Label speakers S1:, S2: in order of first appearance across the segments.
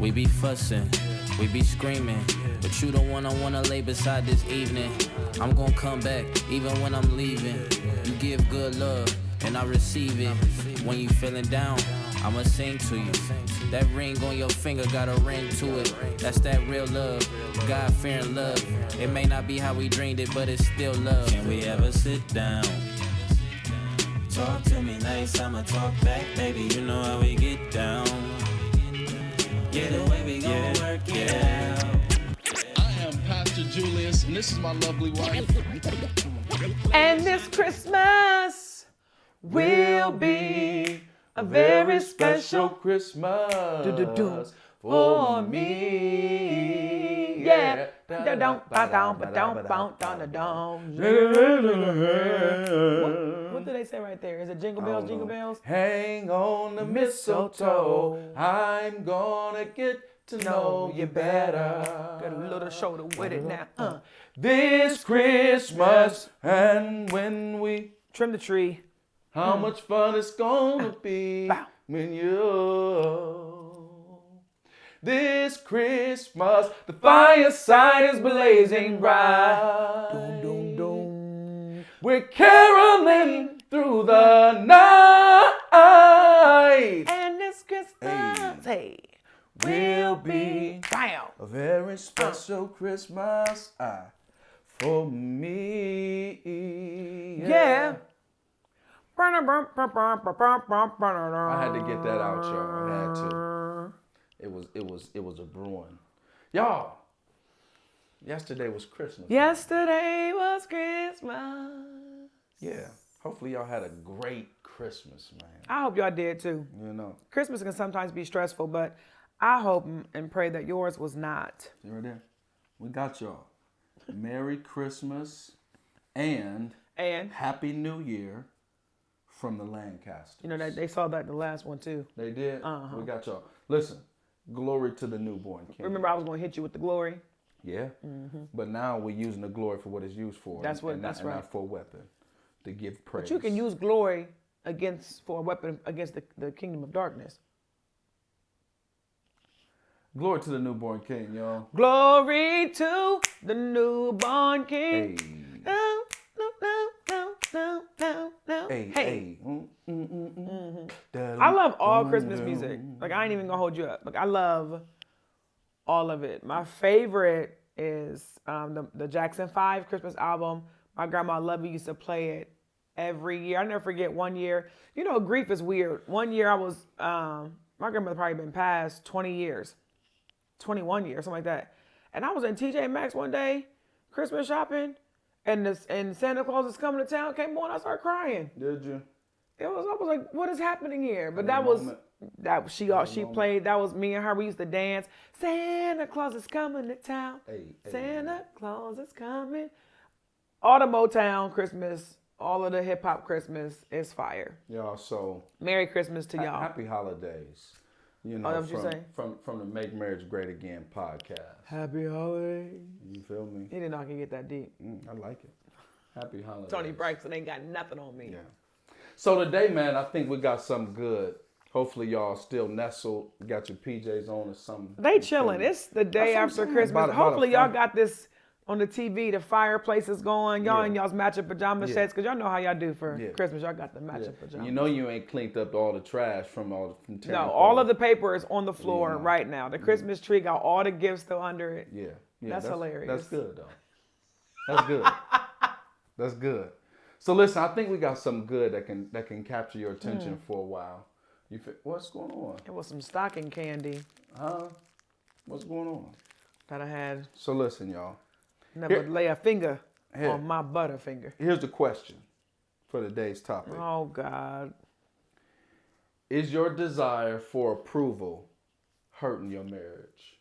S1: We be fussing, we be screaming, but you the one I wanna lay beside this evening. I'm gonna come back, even when I'm leaving. You give good love, and I receive it. When you feeling down, I'ma sing to you. That ring on your finger got a ring to it. That's that real love, God-fearing love. It may not be how we dreamed it, but it's still love. Can we ever sit down? Talk to me nice, I'ma talk back, baby. You know how we get down. Yeah, the way we gon' work it out.
S2: I am Pastor Julius, and this is my lovely wife.
S3: And this Christmas will be a very special
S4: Christmas
S3: for me. Yeah. What do they say right there? Is it jingle bells, jingle bells?
S4: Hang on the mistletoe. I'm gonna get to know you better.
S3: Got a little shoulder with it now.
S4: This Christmas, and when we
S3: Trim the tree.
S4: how much fun it's gonna be
S3: Bow.
S4: when you. This Christmas, the fireside is blazing bright.
S3: Doom, doom.
S4: We're caroling through the night.
S3: And this Christmas, hey,
S4: Will be
S3: bam.
S4: a very special Christmas for me.
S3: Yeah.
S4: I had to get that out, y'all. I had to. It was a brewing. Y'all, yesterday was Christmas.
S3: Yesterday was Christmas.
S4: Yeah. Hopefully y'all had a great Christmas, man.
S3: I hope y'all did too.
S4: You know.
S3: Christmas can sometimes be stressful, but I hope and pray that yours was not.
S4: See right there? We got y'all. Merry Christmas and
S3: And
S4: Happy New Year from the Lancasters.
S3: you know that they saw that in the last one too.
S4: They did?
S3: Uh-huh.
S4: We got y'all. Listen, glory to the newborn king.
S3: Remember, I was going to hit you with the glory.
S4: Yeah. But now we're using the glory for what it's used for.
S3: That's what-
S4: and
S3: that's
S4: not,
S3: right.
S4: And not for a weapon. To give praise.
S3: But you can use glory for a weapon against the kingdom of darkness.
S4: Glory to the newborn king, y'all.
S3: Glory to the newborn
S4: Hey.
S3: king. No, no, no, no, no, no, no.
S4: Hey, hey.
S3: I love all Christmas music. Like, I ain't even gonna hold you up. Like, I love all of it. My favorite is the Jackson 5 Christmas album. My grandma Lovey used to play it every year. I never forget one year. You know, grief is weird. One year I was, my grandmother probably been past 20 years, 21 years, something like that. And I was in TJ Maxx one day, Christmas shopping, and Santa Claus is coming to town came on. I started crying.
S4: Did you?
S3: I was like, what is happening here? But
S4: That
S3: that was
S4: moment.
S3: she
S4: moment.
S3: played. That was me and her. We used to dance. Santa Claus is coming to town.
S4: Hey, hey.
S3: Santa Claus is coming. All the Motown Christmas, all of the hip hop Christmas is fire.
S4: Y'all, so
S3: Merry Christmas to y'all.
S4: happy holidays. You know,
S3: that what you say?
S4: from the Make Marriage Great Again podcast.
S3: Happy holidays.
S4: You feel me?
S3: He did not get that deep.
S4: I like it. Happy holidays.
S3: Tony Braxton ain't got nothing on me.
S4: Yeah. So today, man, I think we got something good. Hopefully y'all still nestled, got your PJs on or something.
S3: They chilling. It's the day
S4: That's what
S3: after
S4: I'm saying.
S3: Christmas.
S4: About a
S3: Hopefully y'all
S4: fire.
S3: got this on the TV. The fireplace is going. Y'all
S4: Yeah.
S3: in y'all's matching pajama
S4: Yeah.
S3: sets, because y'all know how y'all do for
S4: Yeah.
S3: Christmas. Y'all got the
S4: Yeah.
S3: matching pajamas.
S4: You know you ain't cleaned up all the trash from tearing
S3: No,
S4: up
S3: all of the paper is on the floor
S4: Yeah.
S3: right now. The Christmas tree got all the gifts still under it.
S4: Yeah.
S3: That's hilarious.
S4: That's good though. That's good. That's good. So listen, I think we got something good that can capture your attention for a while. What's going on?
S3: It was some stocking candy
S4: Huh? What's going on?
S3: that I had.
S4: So listen, y'all.
S3: Never
S4: Here-
S3: lay a finger
S4: Here.
S3: on my butterfinger.
S4: Here's the question for today's topic.
S3: Oh, God.
S4: Is your desire for approval hurting your marriage?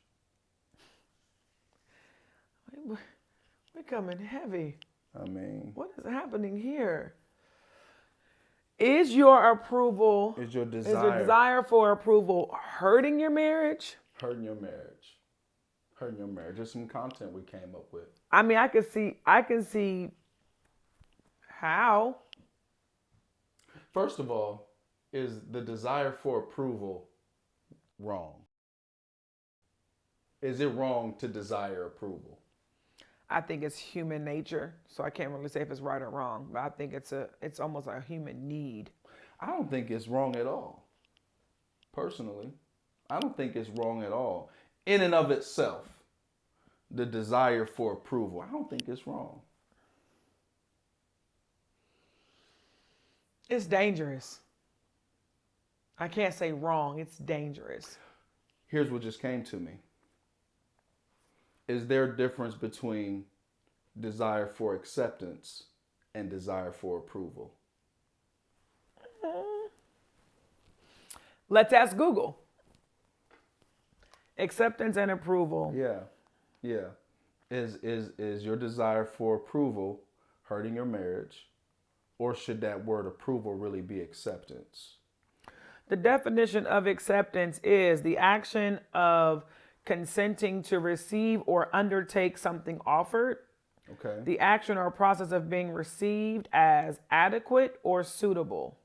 S3: We're coming heavy.
S4: I mean,
S3: What is happening here? Is your approval,
S4: is your
S3: is your
S4: desire
S3: desire for approval hurting your marriage?
S4: hurting your marriage? Hurting your marriage. There's some content we came up with.
S3: I mean, I can see how.
S4: First of all, is the desire for approval wrong? Is it wrong to desire approval?
S3: I think it's human nature, so I can't really say if it's right or wrong, but I think it's almost a human need.
S4: I don't think it's wrong at all. Personally, I don't think it's wrong at all. In and of itself, the desire for approval, I don't think it's wrong.
S3: It's dangerous. I can't say wrong, it's dangerous.
S4: Here's what just came to me. Is there a difference between desire for acceptance and desire for approval?
S3: Let's ask Google. Acceptance and approval.
S4: Yeah. Is your desire for approval hurting your marriage? Or should that word approval really be acceptance?
S3: The definition of acceptance is the action of consenting to receive or undertake something offered.
S4: Okay.
S3: The action or process of being received as adequate or suitable.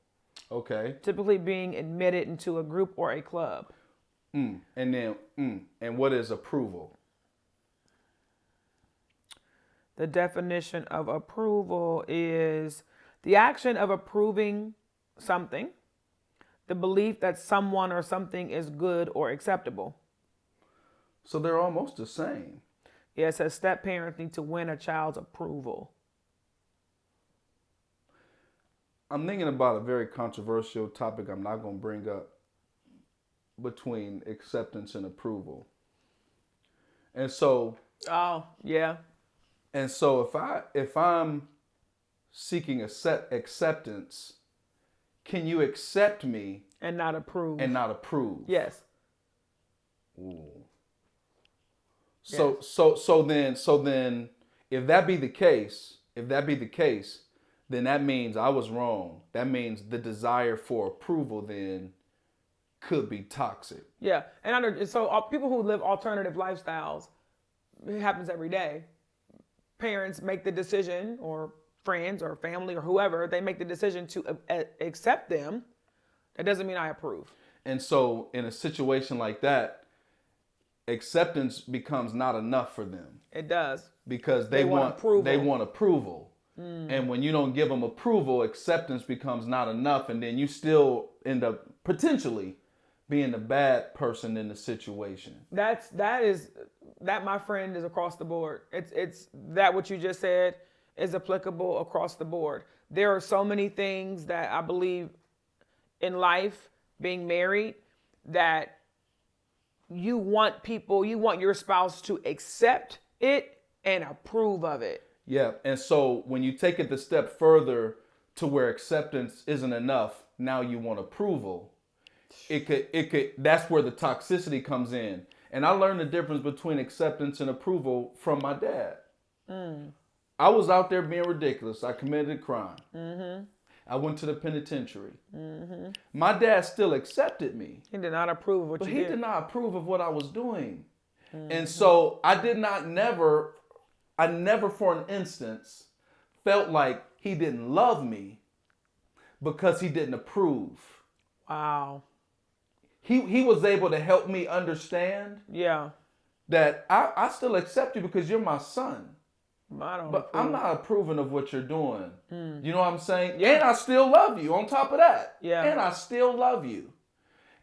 S4: Okay.
S3: Typically being admitted into a group or a club.
S4: And what is approval?
S3: The definition of approval is the action of approving something, the belief that someone or something is good or acceptable.
S4: So they're almost the same.
S3: Yeah, it says step parents need to win a child's approval.
S4: I'm thinking about a very controversial topic I'm not going to bring up between acceptance and approval. And so
S3: Oh, yeah.
S4: And so if I'm seeking acceptance, can you accept me
S3: And not approve.
S4: and not approve?
S3: Yes.
S4: Ooh. So then if that be the case, then that means I was wrong. That means the desire for approval then could be toxic.
S3: Yeah. And so people who live alternative lifestyles, it happens every day. Parents make the decision, or friends or family or whoever, they make the decision to accept them. That doesn't mean I approve.
S4: And so in a situation like that, acceptance becomes not enough for them.
S3: It does.
S4: Because they want
S3: approval.
S4: They want approval. And when you don't give them approval, acceptance becomes not enough, and then you still end up potentially being the bad person in the situation.
S3: That my friend is across the board. It's that what you just said is applicable across the board. There are so many things that I believe in life, being married, that you want your spouse to accept it and approve of it.
S4: Yeah, and so when you take it the step further to where acceptance isn't enough, now you want approval. It could that's where the toxicity comes in. And I learned the difference between acceptance and approval from my dad. I was out there being ridiculous. I committed a crime. I went to the penitentiary. My dad still accepted me.
S3: He did not approve of what
S4: But
S3: you
S4: he
S3: did.
S4: did not approve of what I was doing. And so I never for an instance felt like he didn't love me because he didn't approve.
S3: Wow.
S4: He was able to help me understand
S3: Yeah.
S4: that I still accept you because you're my son.
S3: I don't
S4: But
S3: approve.
S4: I'm not approving of what you're doing. You know what I'm saying? Yeah. And I still love you on top of that.
S3: Yeah.
S4: And I still love you.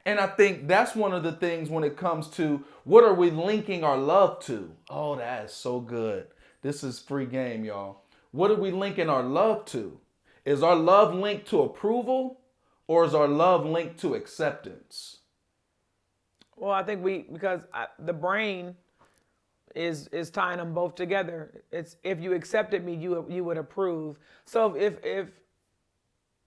S4: And I think that's one of the things when it comes to what are we linking our love to? Oh, that is so good. This is free game, y'all. What are we linking our love to? Is our love linked to approval, or is our love linked to acceptance?
S3: Well, I think the brain is tying them both together. It's if you accepted me, you would approve. So if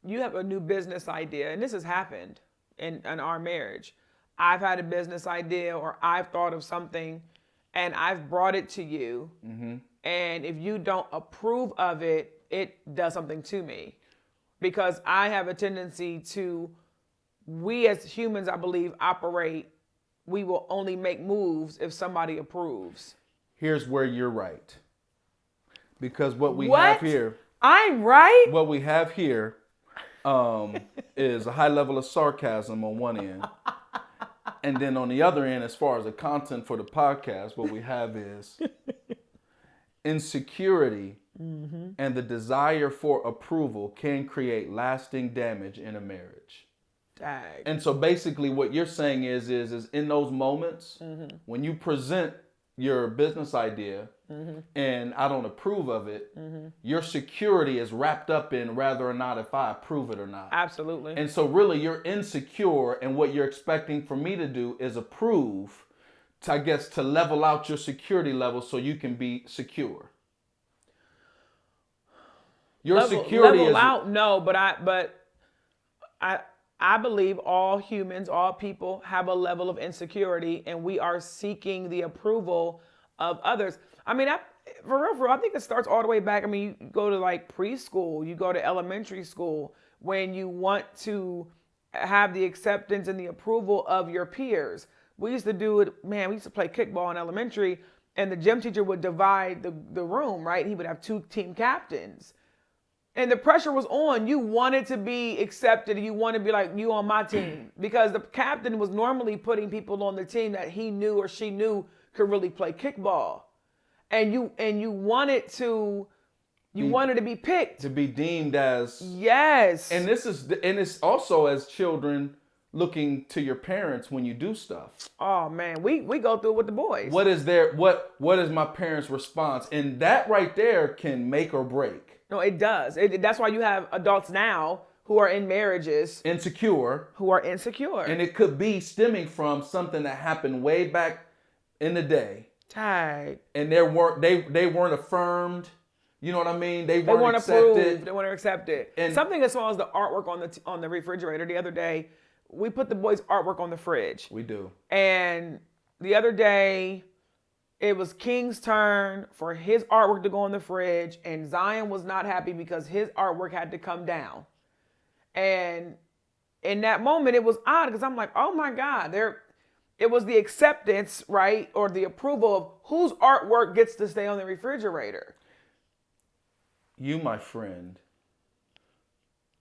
S3: you have a new business idea, and this has happened in our marriage, I've had a business idea or I've thought of something, and I've brought it to you, and if you don't approve of it, it does something to me, because I have a tendency to. We as humans, I believe, we will only make moves if somebody approves.
S4: Here's where you're right. Because what we have here,
S3: I'm right?
S4: what we have here is a high level of sarcasm on one end And then on the other end, as far as the content for the podcast, what we have is insecurity and the desire for approval can create lasting damage in a marriage.
S3: Dang.
S4: And so basically what you're saying is in those moments when you present your business idea and I don't approve of it, your security is wrapped up in whether or not if I approve it or not.
S3: Absolutely.
S4: And so really you're insecure, and what you're expecting for me to do is approve to, I guess, to level out your security level so you can be secure. Your security
S3: level
S4: is
S3: out, no, but I believe all humans, all people have a level of insecurity, and we are seeking the approval of others. I mean, for real, I think it starts all the way back. I mean, you go to like preschool, you go to elementary school, when you want to have the acceptance and the approval of your peers. We used to do it, man, we used to play kickball in elementary, and the gym teacher would divide the room, right? He would have 2 team captains. And the pressure was on. You wanted to be accepted. You wanted to be like, you on my team. Because the captain was normally putting people on the team that he knew or she knew could really play kickball. And you wanted to be picked.
S4: to be deemed as.
S3: Yes.
S4: And it's also as children looking to your parents when you do stuff.
S3: Oh man, we go through it with the boys.
S4: What is my parents' response? And that right there can make or break.
S3: No, it does. That's why you have adults now who are in marriages
S4: Insecure.
S3: who are insecure.
S4: And it could be stemming from something that happened way back in the day.
S3: Tag.
S4: And they weren't affirmed. You know what I mean? They
S3: They weren't
S4: accepted.
S3: approved. They weren't accepted.
S4: And-
S3: Something as small as the artwork on the refrigerator. The other day, we put the boys' artwork on the fridge.
S4: We do.
S3: And the other day, it was King's turn for his artwork to go in the fridge, and Zion was not happy because his artwork had to come down. And in that moment, it was odd because I'm like, oh my God, it was the acceptance, right? Or the approval of whose artwork gets to stay on the refrigerator.
S4: You, my friend,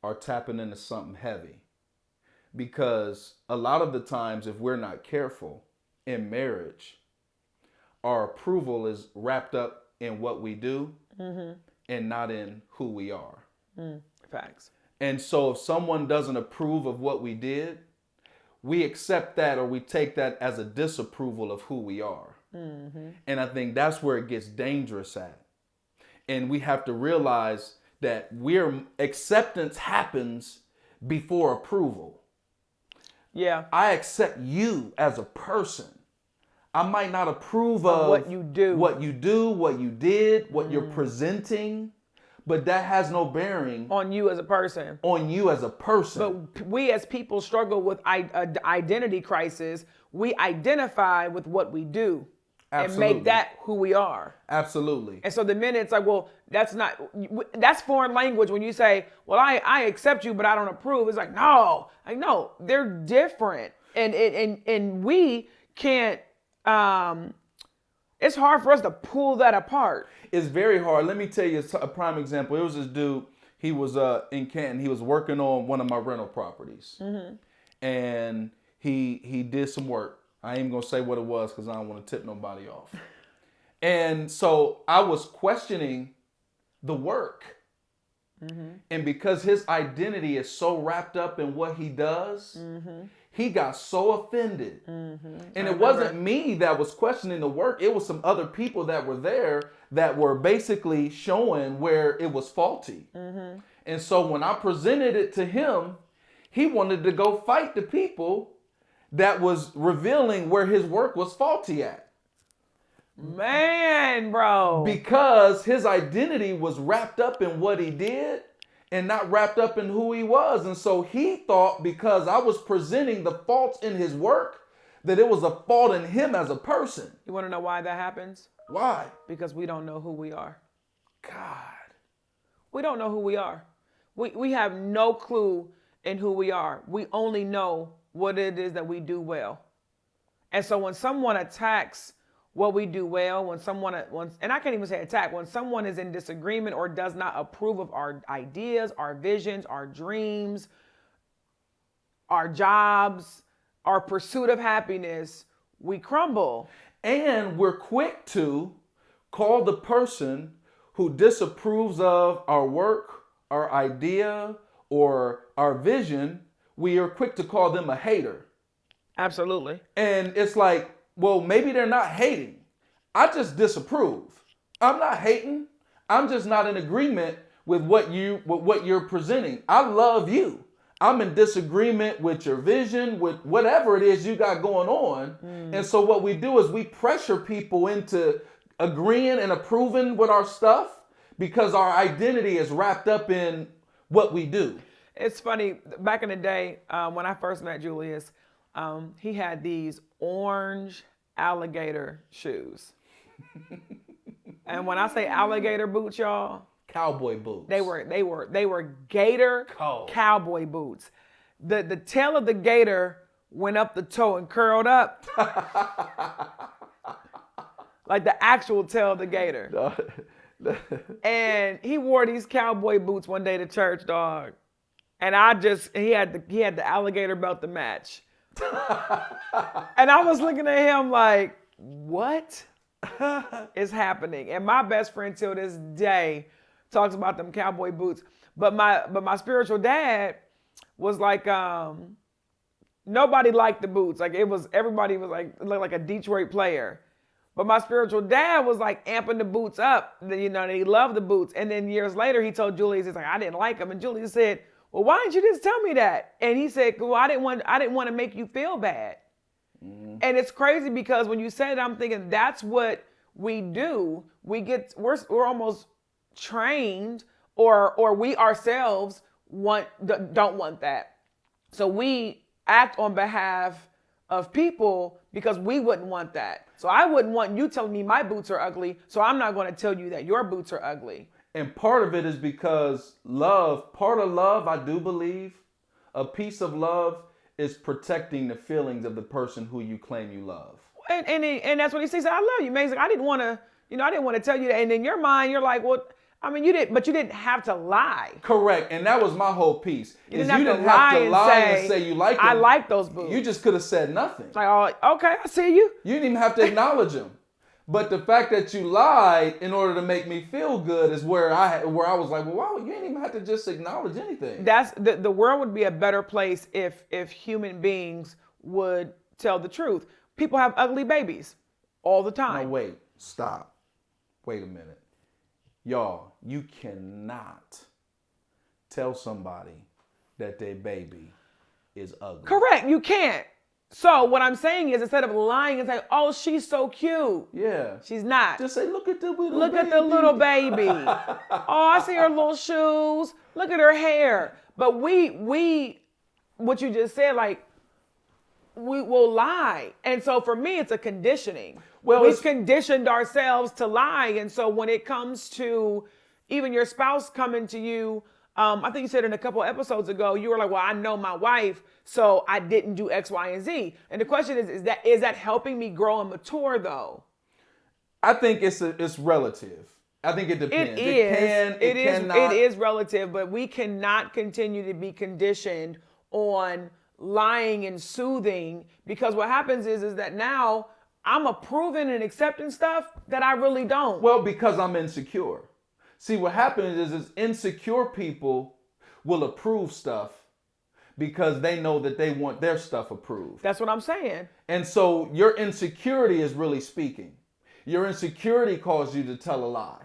S4: are tapping into something heavy. Because a lot of the times, if we're not careful in marriage, our approval is wrapped up in what we do and not in who we are.
S3: Facts.
S4: And so if someone doesn't approve of what we did, we accept that, or we take that as a disapproval of who we are. And I think that's where it gets dangerous at. And we have to realize that acceptance happens before approval.
S3: Yeah.
S4: I accept you as a person. I might not approve of
S3: what you do,
S4: what you did, what you're presenting, but that has no bearing
S3: on you as a person.
S4: But
S3: we as people struggle with identity crisis. We identify with what we do.
S4: Absolutely.
S3: And make that who we are.
S4: Absolutely.
S3: And so the minute it's like, well, that's foreign language when you say, well, I accept you, but I don't approve. It's like, no, they're different. And we can't, it's hard for us to pull that apart.
S4: It's very hard. Let me tell you a prime example. It was this dude, he was in Canton. He was working on one of my rental properties. And he did some work. I ain't even gonna say what it was because I don't want to tip nobody off. And so I was questioning the work. And because his identity is so wrapped up in what he does, he got so offended. And it wasn't me that was questioning the work. It was some other people that were there that were basically showing where it was faulty. And so when I presented it to him, he wanted to go fight the people that was revealing where his work was faulty at.
S3: Man, bro.
S4: Because his identity was wrapped up in what he did and not wrapped up in who he was. And so he thought because I was presenting the faults in his work, that it was a fault in him as a person.
S3: You want to know why that happens?
S4: Why?
S3: Because we don't know who we are.
S4: God.
S3: We don't know who we are. We have no clue in who we are. We only know what it is that we do well. And so when someone attacks what we do well, and I can't even say attack, when someone is in disagreement or does not approve of our ideas, our visions, our dreams, our jobs, our pursuit of happiness, we crumble.
S4: And we're quick to call the person who disapproves of our work, our idea, or our vision, we are quick to call them a hater.
S3: Absolutely.
S4: And it's like, well, maybe they're not hating. I just disapprove. I'm not hating. I'm just not in agreement with what you're presenting. I love you. I'm in disagreement with your vision, with whatever it is you got going on. And so what we do is we pressure people into agreeing and approving with our stuff because our identity is wrapped up in what we do.
S3: It's funny, back in the day, when I first met Julius, he had these orange alligator shoes. And when I say alligator boots, y'all,
S4: Cowboy boots.
S3: they were gator
S4: Cold.
S3: cowboy boots. The tail of the gator went up the toe and curled up. Like the actual tail of the gator. And he wore these cowboy boots one day to church, dog. And he had the alligator belt to match. And I was looking at him like, what is happening? And my best friend till this day talks about them cowboy boots. But my spiritual dad was like, nobody liked the boots. Like everybody was like, looked like a Detroit player. But my spiritual dad was like amping the boots up. You know, he loved the boots. And then years later, he told Julius, he's like, I didn't like them. And Julius said, well, why didn't you just tell me that? And he said, well, I didn't want to make you feel bad. Mm-hmm. And it's crazy because when you said it, I'm thinking that's what we do. We're almost trained, or we ourselves don't want that. So we act on behalf of people because we wouldn't want that. So I wouldn't want you telling me my boots are ugly, so I'm not going to tell you that your boots are ugly.
S4: And part of it is because part of love, I do believe, a piece of love is protecting the feelings of the person who you claim you love.
S3: And that's what he says. I love you, man. He's like, I didn't want to tell you that. And in your mind, you're like, well, I mean, you didn't have to lie.
S4: Correct. And that was my whole piece.
S3: You didn't have to lie and say
S4: you like them.
S3: I like those boots.
S4: You just could have said nothing.
S3: It's like, oh, okay, I see you.
S4: You didn't even have to acknowledge them. But the fact that you lied in order to make me feel good is where I was like, well, wow, you didn't even have to just acknowledge anything.
S3: That's the world would be a better place if human beings would tell the truth. People have ugly babies all the time.
S4: No, wait, stop. Wait a minute. Y'all, you cannot tell somebody that their baby is ugly.
S3: Correct, you can't. So what I'm saying is, instead of lying and saying, "Oh, she's so cute,"
S4: yeah,
S3: she's not.
S4: Just say, "Look at the little baby.
S3: Look at the little baby. Oh, I see her little shoes. Look at her hair." But we, what you just said, like, we will lie, and so for me, it's a conditioning.
S4: Well,
S3: we've conditioned ourselves to lie, and so when it comes to even your spouse coming to you. I think you said in a couple episodes ago, you were like, well, I know my wife, so I didn't do X, Y, and Z. And the question is that helping me grow and mature though?
S4: I think it's relative. I think it depends.
S3: It is relative, but we cannot continue to be conditioned on lying and soothing, because what happens is that now I'm approving and accepting stuff that I really don't.
S4: Well, because I'm insecure. See, what happens is insecure people will approve stuff because they know that they want their stuff approved.
S3: That's what I'm saying.
S4: And so your insecurity is really speaking. Your insecurity caused you to tell a lie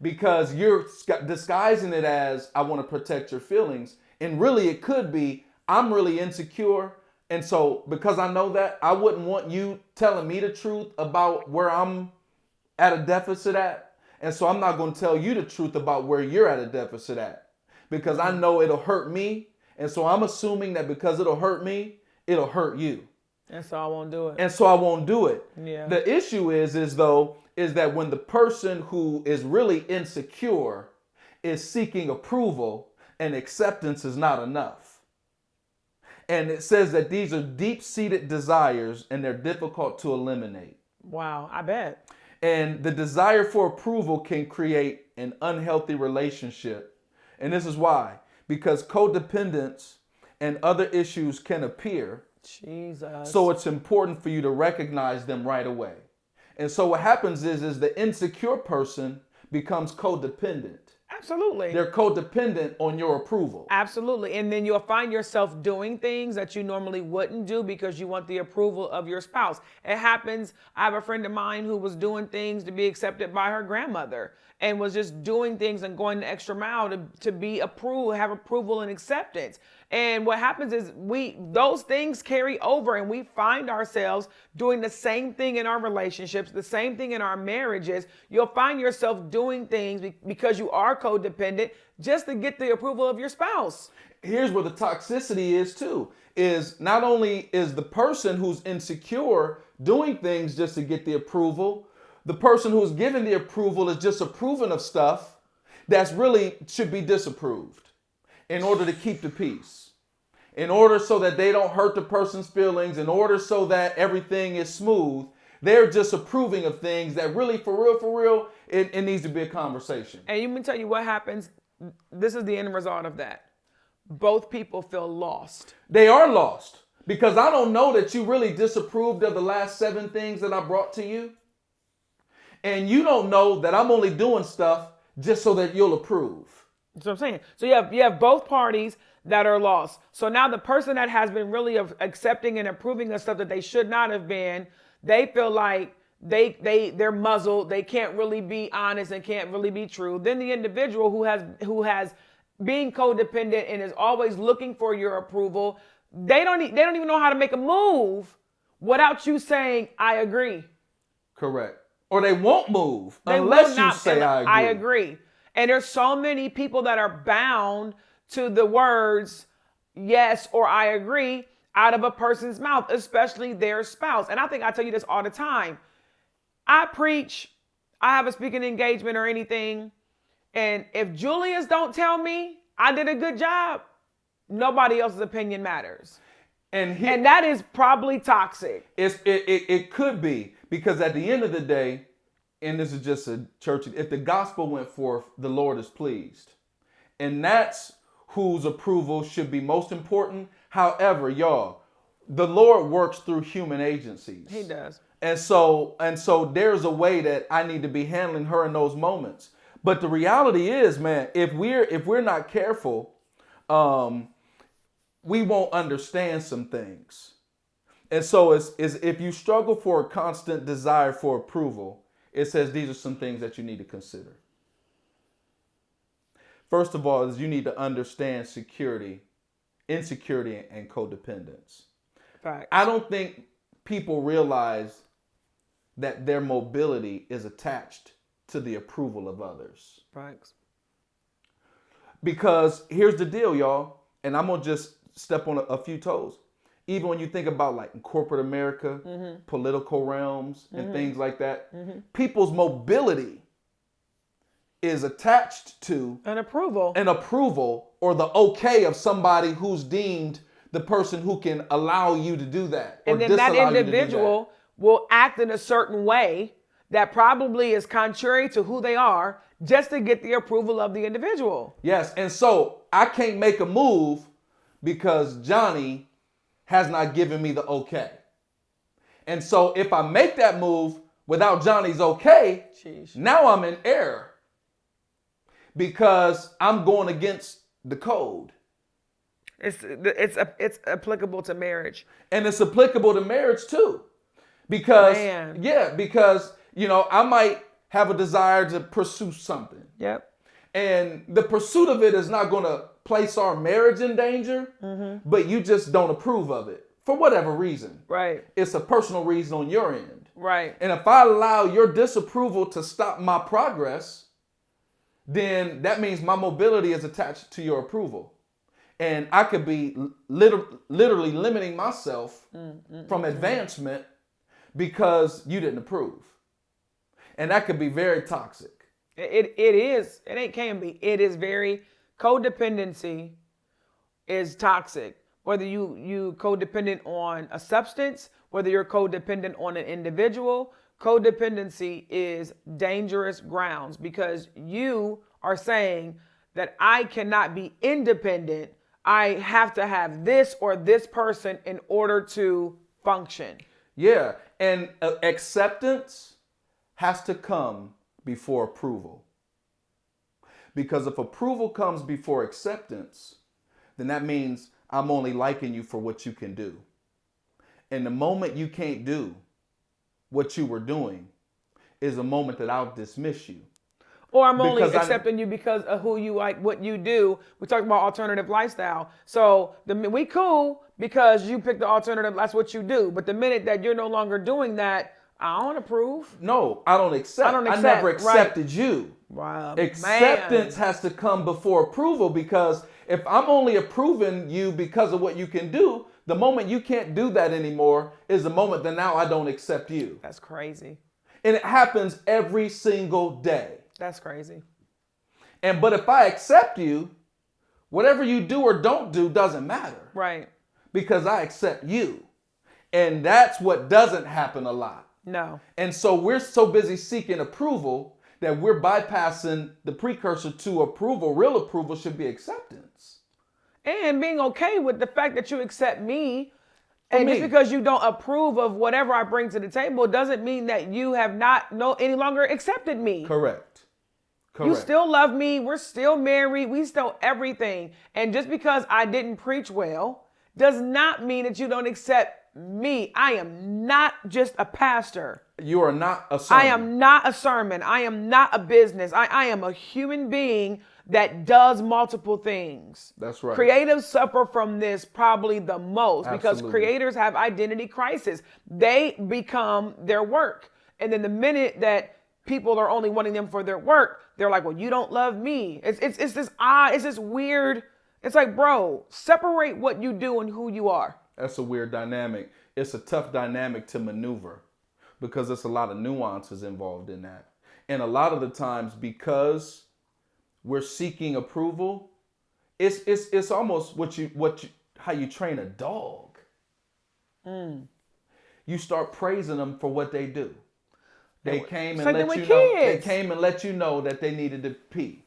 S4: because you're disguising it as, I want to protect your feelings. And really it could be, I'm really insecure. And so because I know that, I wouldn't want you telling me the truth about where I'm at a deficit at. And so I'm not going to tell you the truth about where you're at a deficit at, because I know it'll hurt me. And so I'm assuming that because it'll hurt me, it'll hurt you.
S3: And so I won't do it.
S4: And so I won't do it.
S3: Yeah.
S4: The issue is that when the person who is really insecure is seeking approval and acceptance is not enough. And it says that these are deep-seated desires and they're difficult to eliminate.
S3: Wow, I bet.
S4: And the desire for approval can create an unhealthy relationship. And this is why. Because codependence and other issues can appear.
S3: Jesus.
S4: So it's important for you to recognize them right away. And so what happens is the insecure person becomes codependent.
S3: Absolutely.
S4: They're codependent on your approval.
S3: Absolutely. And then you'll find yourself doing things that you normally wouldn't do because you want the approval of your spouse. It happens. I have a friend of mine who was doing things to be accepted by her grandmother and was just doing things and going the extra mile to be approved, have approval and acceptance. And what happens is those things carry over and we find ourselves doing the same thing in our relationships, the same thing in our marriages. You'll find yourself doing things because you are codependent just to get the approval of your spouse.
S4: Here's where the toxicity is too, is not only is the person who's insecure doing things just to get the approval, the person who's giving the approval is just approving of stuff that's really should be disapproved in order to keep the peace, in order so that they don't hurt the person's feelings, in order so that everything is smooth. They're just approving of things that really, for real, it needs to be a conversation.
S3: And let me tell you what happens. This is the end result of that. Both people feel lost.
S4: They are lost because I don't know that you really disapproved of the last 7 things that I brought to you. And you don't know that I'm only doing stuff just so that you'll approve.
S3: That's what I'm saying. So you have both parties that are lost. So now the person that has been really accepting and approving of stuff that they should not have been, they feel like they're muzzled. They can't really be honest and can't really be true. Then the individual who has being codependent and is always looking for your approval, they don't even know how to make a move without you saying, I agree.
S4: Correct. Or they won't move unless you say, I agree.
S3: I agree. And there's so many people that are bound to the words, yes, or I agree, out of a person's mouth, especially their spouse. And I think I tell you this all the time. I preach, I have a speaking engagement or anything, and if Julius don't tell me I did a good job, nobody else's opinion matters. And that is probably toxic.
S4: It could be, because at the end of the day, and this is just a church, if the gospel went forth, the Lord is pleased. And that's whose approval should be most important. However, y'all, the Lord works through human agencies.
S3: He does.
S4: And so there's a way that I need to be handling her in those moments. But the reality is, man, if we're not careful, we won't understand some things. And so it's if you struggle for a constant desire for approval, it says these are some things that you need to consider. First of all, is you need to understand insecurity, and codependence.
S3: Facts.
S4: I don't think people realize that their mobility is attached to the approval of others.
S3: Facts.
S4: Because here's the deal, y'all, and I'm going to just step on a few toes. Even when you think about like in corporate America, political realms and things like that, people's mobility is attached to
S3: an approval
S4: or the okay of somebody who's deemed the person who can allow you to do that.
S3: And then that individual will act in a certain way that probably is contrary to who they are just to get the approval of the individual.
S4: Yes. And so I can't make a move because Johnny has not given me the okay. And so if I make that move without Johnny's okay, now I'm in error because I'm going against the code.
S3: It's applicable to marriage.
S4: And it's applicable to marriage too. Because, I might have a desire to pursue something.
S3: Yep.
S4: And the pursuit of it is not going to place our marriage in danger, but you just don't approve of it for whatever reason.
S3: Right.
S4: It's a personal reason on your end.
S3: Right.
S4: And if I allow your disapproval to stop my progress, then that means my mobility is attached to your approval. And I could be literally limiting myself from advancement because you didn't approve. And that could be very toxic.
S3: It is. It can be. It is very, codependency is toxic. Whether you codependent on a substance, whether you're codependent on an individual, codependency is dangerous grounds because you are saying that I cannot be independent. I have to have this or this person in order to function.
S4: Yeah, and acceptance has to come before approval. Because if approval comes before acceptance, then that means I'm only liking you for what you can do. And the moment you can't do what you were doing is a moment that I'll dismiss you.
S3: Or I'm only
S4: Because
S3: accepting you because of who you like, what you do. We're talking about alternative lifestyle. So we cool because you picked the alternative, that's what you do. But the minute that you're no longer doing that, I don't approve.
S4: No, I don't accept. I never accepted you.
S3: Wow.
S4: Acceptance has to come before approval, because if I'm only approving you because of what you can do, the moment you can't do that anymore is the moment that now I don't accept you.
S3: That's crazy.
S4: And it happens every single day.
S3: That's crazy.
S4: But if I accept you, whatever you do or don't do doesn't matter.
S3: Right.
S4: Because I accept you. And that's what doesn't happen a lot.
S3: No.
S4: And so we're so busy seeking approval that we're bypassing the precursor to approval. Real approval should be acceptance.
S3: And being okay with the fact that you accept me. And
S4: me.
S3: just because you don't approve of whatever I bring to the table doesn't mean that you have not any longer accepted me.
S4: Correct.
S3: You still love me. We're still married. We still everything. And just because I didn't preach well does not mean that you don't accept me. I am not just a pastor.
S4: You are not a sermon.
S3: I am not a sermon. I am not a business. I am a human being that does multiple things.
S4: That's right.
S3: Creatives suffer from this probably the most.
S4: Absolutely.
S3: Because creators have identity crisis. They become their work. And then the minute that people are only wanting them for their work, they're like, well, you don't love me. It's this odd, it's this weird. It's like, bro, separate what you do and who you are.
S4: That's a weird dynamic. It's a tough dynamic to maneuver because there's a lot of nuances involved in that. And a lot of the times, because we're seeking approval, it's almost how you train a dog. You start praising them for what they do. They came and let you know that they needed to pee.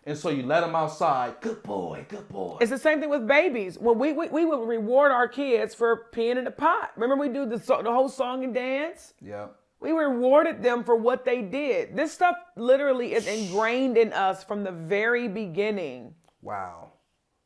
S4: And so you let them outside. Good boy, good boy.
S3: It's the same thing with babies. When we would reward our kids for peeing in the pot. Remember we do the whole song and dance?
S4: Yeah.
S3: We rewarded them for what they did. This stuff literally is ingrained in us from the very beginning.
S4: Wow.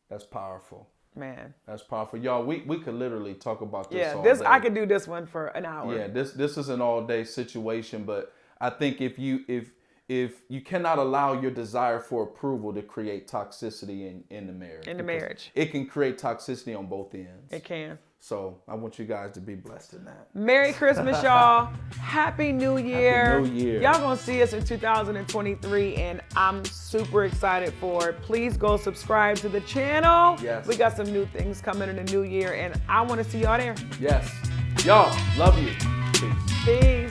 S4: That's powerful.
S3: Man.
S4: That's powerful. Y'all, we could literally talk about this all
S3: day.
S4: day.
S3: I could do this one for an hour.
S4: Yeah, this is an all-day situation, but I think if you cannot allow your desire for approval to create toxicity in the marriage. It can create toxicity on both ends.
S3: It can.
S4: So I want you guys to be blessed in that.
S3: Merry Christmas, y'all. Happy New Year.
S4: Happy New Year.
S3: Y'all gonna see us in 2023, and I'm super excited for it. Please go subscribe to the channel.
S4: Yes.
S3: We got some new things coming in the new year, and I want to see y'all there.
S4: Yes. Y'all, love you. Peace.
S3: Peace.